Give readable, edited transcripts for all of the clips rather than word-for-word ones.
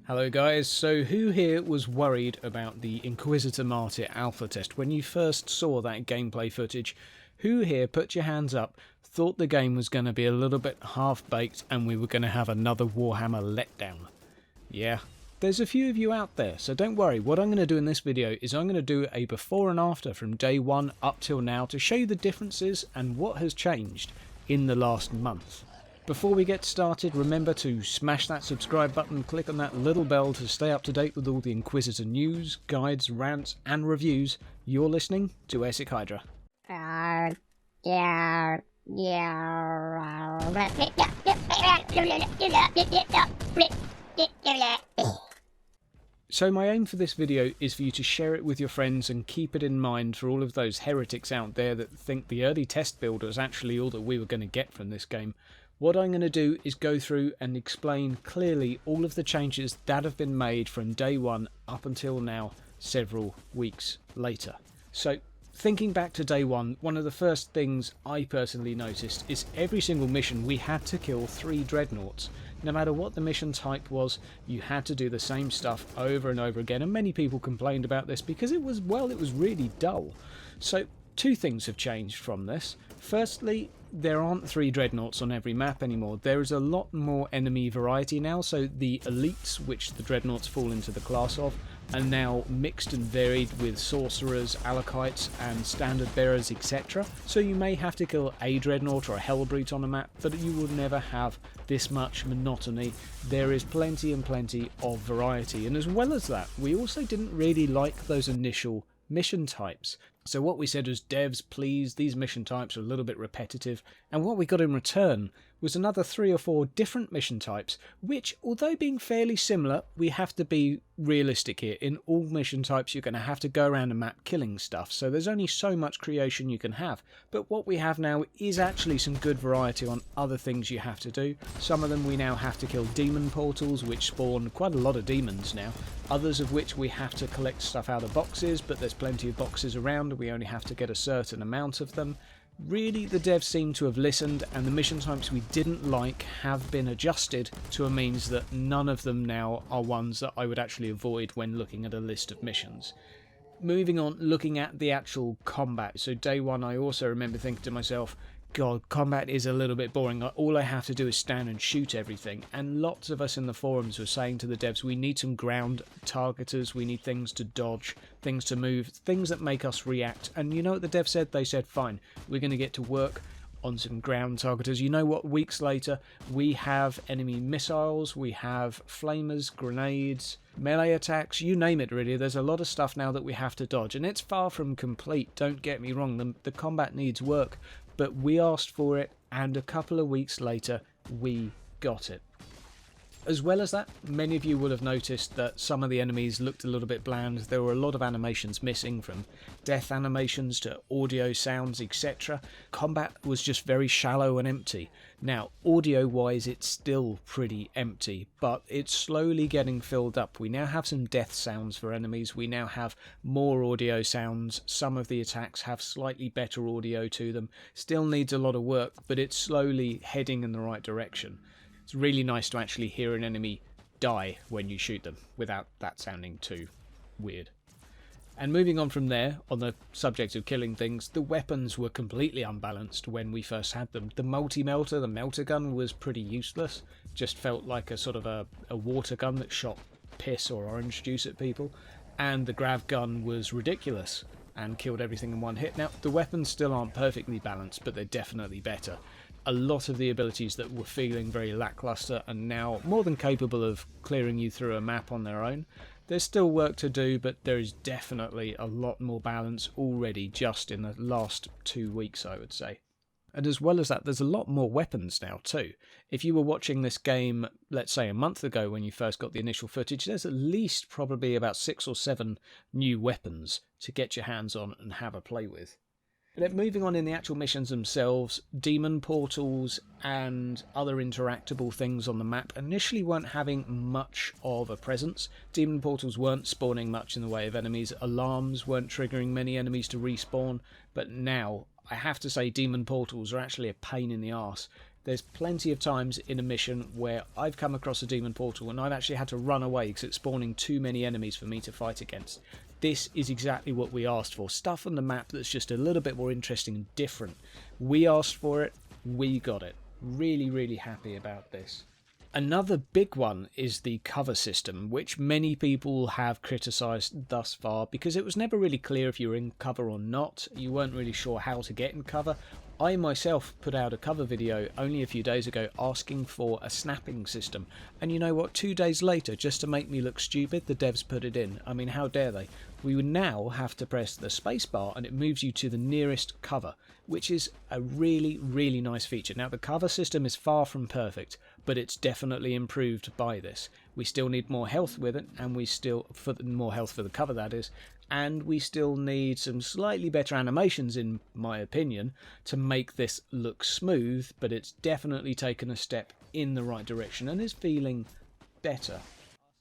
Hello guys, so who here was worried about the Inquisitor Martyr alpha test when you first saw that gameplay footage? Who here, put your hands up, thought the game was going to be a little bit half-baked and we were going to have another Warhammer letdown? Yeah, there's a few of you out there, so don't worry. What I'm going to do in this video is I'm going to do a before and after from day one up till now to show you the differences and what has changed in the last month. Before we get started, remember to smash that subscribe button, click on that little bell to stay up to date with all the Inquisitor news, guides, rants and reviews. You're listening to Essex Hydra. So my aim for this video is for you to share it with your friends and keep it in mind for all of those heretics out there that think the early test build was actually all that we were going to get from this game. What I'm going to do is go through and explain clearly all of the changes that have been made from day one up until now, several weeks later. So, thinking back to day one, one of the first things I personally noticed is every single mission we had to kill 3 dreadnoughts. No matter what the mission type was, you had to do the same stuff over and over again, and many people complained about this because it was really dull. So, 2 things have changed from this. Firstly, there aren't 3 dreadnoughts on every map anymore. There is a lot more enemy variety now, so the elites, which the dreadnoughts fall into the class of, are now mixed and varied with sorcerers, alakites and standard bearers, etc. So you may have to kill a dreadnought or a hellbrute on a map, but you will never have this much monotony. There is plenty and plenty of variety, and as well as that, we also didn't really like those initial mission types. So what we said was, devs, please, these mission types are a little bit repetitive, and what we got in return was another 3 or 4 different mission types, which, although being fairly similar, we have to be realistic here. In all mission types you're going to have to go around a map killing stuff, so there's only so much creation you can have. But what we have now is actually some good variety on other things you have to do. Some of them we now have to kill demon portals, which spawn quite a lot of demons now. Others of which we have to collect stuff out of boxes, but there's plenty of boxes around, we only have to get a certain amount of them. Really, the devs seem to have listened, and the mission types we didn't like have been adjusted to a means that none of them now are ones that I would actually avoid when looking at a list of missions. Moving on, looking at the actual combat. So day one, I also remember thinking to myself, God, combat is a little bit boring. All I have to do is stand and shoot everything. And lots of us in the forums were saying to the devs, we need some ground targeters, we need things to dodge, things to move, things that make us react. And you know what the devs said? They said, fine, we're going to get to work on some ground targeters. You know what? Weeks later, we have enemy missiles, we have flamers, grenades, melee attacks, you name it really. There's a lot of stuff now that we have to dodge. And it's far from complete, don't get me wrong. The combat needs work. But we asked for it, and a couple of weeks later, we got it. As well as that, many of you will have noticed that some of the enemies looked a little bit bland. There were a lot of animations missing, from death animations to audio sounds, etc. Combat was just very shallow and empty. Now, audio-wise, it's still pretty empty, but it's slowly getting filled up. We now have some death sounds for enemies. We now have more audio sounds. Some of the attacks have slightly better audio to them. Still needs a lot of work, but it's slowly heading in the right direction. It's really nice to actually hear an enemy die when you shoot them without that sounding too weird. And moving on from there, on the subject of killing things, the weapons were completely unbalanced when we first had them. The multi-melter, the melter gun, was pretty useless. Just felt like a sort of a water gun that shot piss or orange juice at people. And the grav gun was ridiculous and killed everything in one hit. Now, the weapons still aren't perfectly balanced, but they're definitely better. A lot of the abilities that were feeling very lackluster are now more than capable of clearing you through a map on their own. There's still work to do, but there is definitely a lot more balance already just in the last 2 weeks, I would say. And as well as that, there's a lot more weapons now too. If you were watching this game, let's say a month ago when you first got the initial footage, there's at least probably about 6 or 7 new weapons to get your hands on and have a play with. But moving on in the actual missions themselves, demon portals and other interactable things on the map initially weren't having much of a presence. Demon portals weren't spawning much in the way of enemies, alarms weren't triggering many enemies to respawn, but now I have to say demon portals are actually a pain in the arse. There's plenty of times in a mission where I've come across a demon portal and I've actually had to run away because it's spawning too many enemies for me to fight against. This is exactly what we asked for. Stuff on the map that's just a little bit more interesting and different. We asked for it, we got it. Really, really happy about this. Another big one is the cover system, which many people have criticised thus far because it was never really clear if you were in cover or not. You weren't really sure how to get in cover. I myself put out a cover video only a few days ago asking for a snapping system, and you know what, 2 days later, just to make me look stupid, the devs put it in. I mean, how dare they? We would now have to press the spacebar and it moves you to the nearest cover, which is a really, really nice feature. Now, the cover system is far from perfect, but it's definitely improved by this. We still need more health with it, and more health for the cover, that is, and we still need some slightly better animations, in my opinion, to make this look smooth, but it's definitely taken a step in the right direction and is feeling better.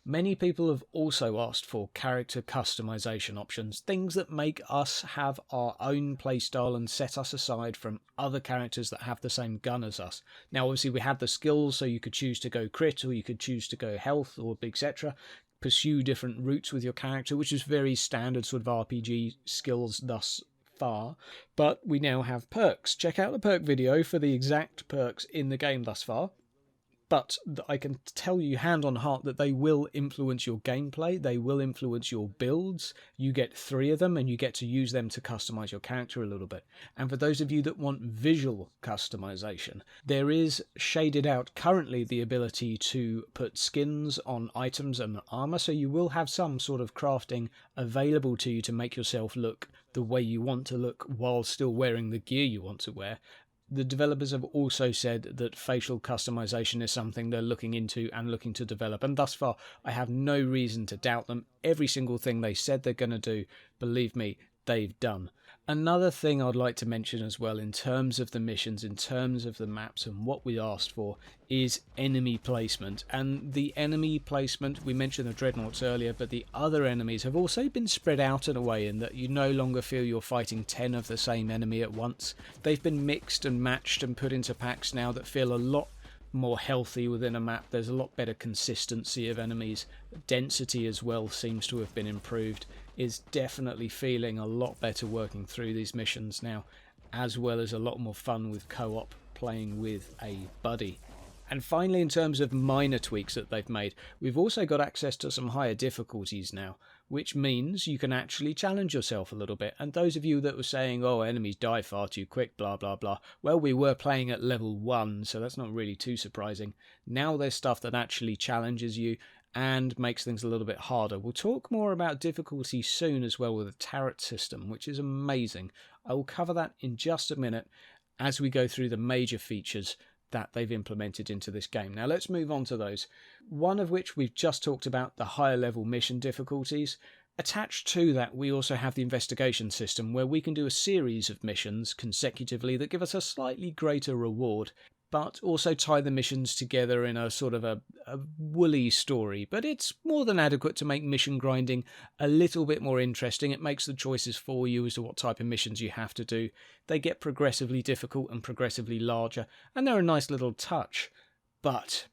Many people have also asked for character customization options, things that make us have our own playstyle and set us aside from other characters that have the same gun as us. Now, obviously, we have the skills, so you could choose to go crit, or you could choose to go health, or etc. Pursue different routes with your character, which is very standard sort of RPG skills thus far. But we now have perks. Check out the perk video for the exact perks in the game thus far. But I can tell you hand on heart that they will influence your gameplay, they will influence your builds. You get 3 of them and you get to use them to customize your character a little bit. And for those of you that want visual customization, there is shaded out currently the ability to put skins on items and armor, so you will have some sort of crafting available to you to make yourself look the way you want to look while still wearing the gear you want to wear. The developers have also said that facial customization is something they're looking into and looking to develop, and thus far I have no reason to doubt them. Every single thing they said they're going to do, believe me, they've done. Another thing I'd like to mention as well in terms of the missions, in terms of the maps and what we asked for, is enemy placement. And the enemy placement, we mentioned the dreadnoughts earlier, but the other enemies have also been spread out in a way in that you no longer feel you're fighting 10 of the same enemy at once. They've been mixed and matched and put into packs now that feel a lot more healthy within a map. There's a lot better consistency of enemies. Density as well seems to have been improved. Is definitely feeling a lot better working through these missions now, as well as a lot more fun with co-op playing with a buddy. And finally, in terms of minor tweaks that they've made, we've also got access to some higher difficulties now, which means you can actually challenge yourself a little bit. And those of you that were saying, oh, enemies die far too quick, blah, blah, blah, well, we were playing at level 1, so that's not really too surprising. Now there's stuff that actually challenges you and makes things a little bit harder. We'll talk more about difficulty soon as well with the turret system, which is amazing. I will cover that in just a minute as we go through the major features that they've implemented into this game. Now let's move on to those. One of which we've just talked about, the higher level mission difficulties. Attached to that, we also have the investigation system, where we can do a series of missions consecutively that give us a slightly greater reward, but also tie the missions together in a sort of a woolly story. But it's more than adequate to make mission grinding a little bit more interesting. It makes the choices for you as to what type of missions you have to do. They get progressively difficult and progressively larger, and they're a nice little touch. But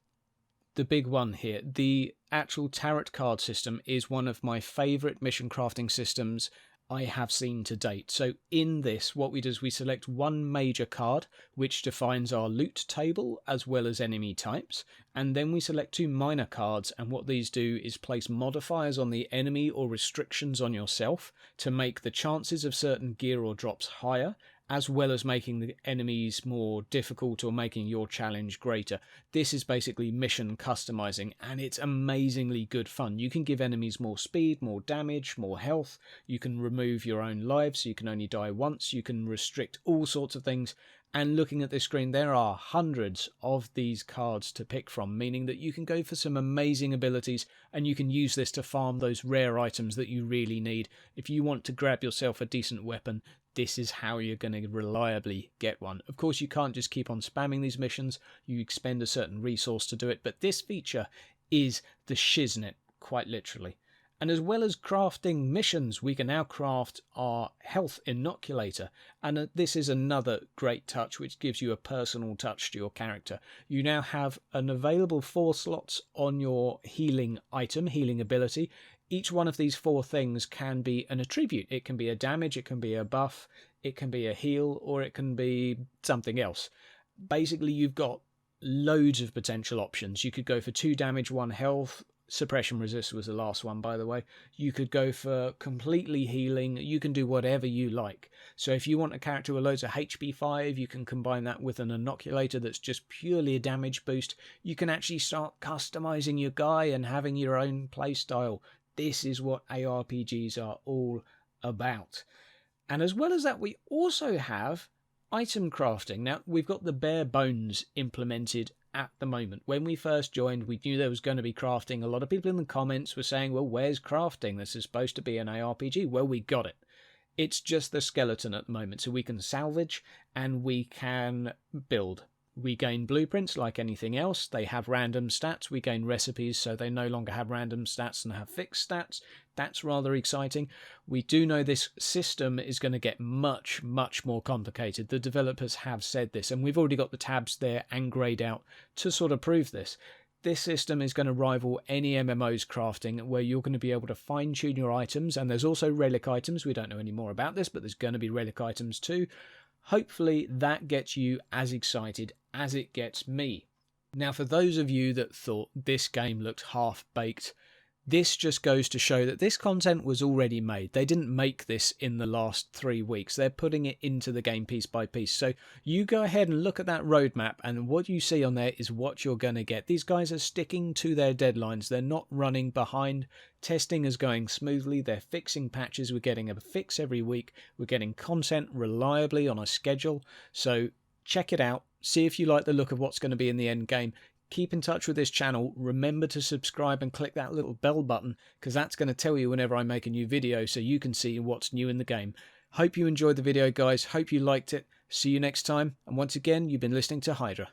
the big one here, the actual tarot card system, is one of my favourite mission crafting systems I have seen to date. So in this, what we do is we select one major card, which defines our loot table as well as enemy types, and then we select 2 minor cards, and what these do is place modifiers on the enemy or restrictions on yourself to make the chances of certain gear or drops higher, as well as making the enemies more difficult or making your challenge greater. This is basically mission customizing, and it's amazingly good fun. You can give enemies more speed, more damage, more health. You can remove your own lives, so you can only die once. You can restrict all sorts of things. And looking at this screen, there are hundreds of these cards to pick from, meaning that you can go for some amazing abilities, and you can use this to farm those rare items that you really need. If you want to grab yourself a decent weapon, this is how you're going to reliably get one. Of course, you can't just keep on spamming these missions. You expend a certain resource to do it, but this feature is the shiznit, quite literally. And as well as crafting missions, we can now craft our health inoculator. And this is another great touch which gives you a personal touch to your character. You now have an available 4 slots on your healing item, healing ability. Each one of these 4 things can be an attribute. It can be a damage, it can be a buff, it can be a heal, or it can be something else. Basically, you've got loads of potential options. You could go for 2 damage, 1 health. Suppression resist was the last one, by the way. You could go for completely healing. You can do whatever you like. So if you want a character with loads of HP 5, you can combine that with an inoculator that's just purely a damage boost. You can actually start customizing your guy and having your own playstyle. This is what ARPGs are all about. And as well as that, we also have item crafting. Now, we've got the bare bones implemented at the moment. When we first joined, we knew there was going to be crafting. A lot of people in the comments were saying, well, where's crafting? This is supposed to be an ARPG. Well, we got it. It's just the skeleton at the moment. So we can salvage and we can build. We gain blueprints like anything else. They have random stats. We gain recipes, so they no longer have random stats and have fixed stats. That's rather exciting. We do know this system is going to get much, much more complicated. The developers have said this, and we've already got the tabs there and grayed out to sort of prove this. This system is going to rival any MMO's crafting, where you're going to be able to fine-tune your items, and there's also relic items. We don't know any more about this, but there's going to be relic items too. Hopefully that gets you as excited as it gets me. Now, for those of you that thought this game looked half-baked, this just goes to show that this content was already made. They didn't make this in the last 3 weeks. They're putting it into the game piece by piece. So you go ahead and look at that roadmap, and what you see on there is what you're going to get. These guys are sticking to their deadlines. They're not running behind. Testing is going smoothly. They're fixing patches. We're getting a fix every week. We're getting content reliably on a schedule. So check it out. See if you like the look of what's going to be in the end game. Keep in touch with this channel. Remember to subscribe and click that little bell button, because that's going to tell you whenever I make a new video so you can see what's new in the game. Hope you enjoyed the video, guys. Hope you liked it. See you next time. And once again, you've been listening to Hydra.